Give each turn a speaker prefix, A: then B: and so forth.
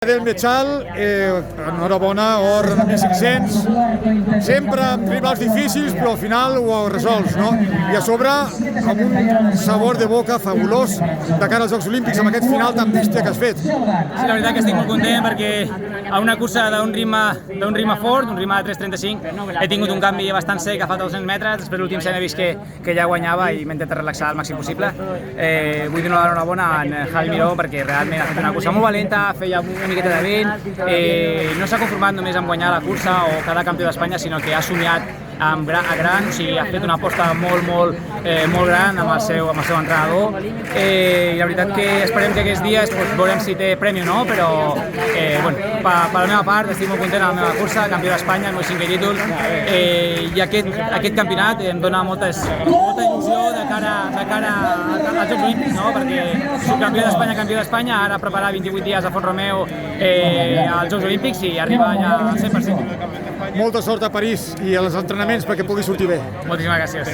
A: Del Mechal, enhorabona, or en 1500, sempre amb rivals difícils, però al final ho resols, no? I a sobre, amb un sabor de boca fabulós de cara als Jocs Olímpics, amb aquest final tan bèstia que has fet.
B: Sí, la veritat que estic molt content perquè a una cursa d'un ritme fort, d'un ritme de 3.35, he tingut un canvi bastant sec, ha faltat 200 metres, després l'últim cent he vist que ja guanyava i m'he intentat relaxar al màxim possible. Vull donar l'enhorabona a en Javi Miró perquè realment ha fet una cursa molt valenta, feia una miqueta de vent, no s'ha conformat només amb guanyar la cursa o quedar campió d'Espanya, sinó que ha somiat a gran, o sigui, ha fet una aposta molt gran amb el seu entrenador, i la veritat que esperem que aquests dies veurem si té premi o no, però per la meva part estic molt content amb la meva cursa, campió d'Espanya, el meu 5è títol, i aquest campionat em dona molta il·lusió de cara als Jocs Olímpics, no? Perquè soc campió d'Espanya, ara preparar 28 dies a Font-romeu als Jocs Olímpics i arribar ja al 100%.
A: Molta sort a París i als entrenaments perquè pugui sortir bé.
B: Moltíssimes gràcies.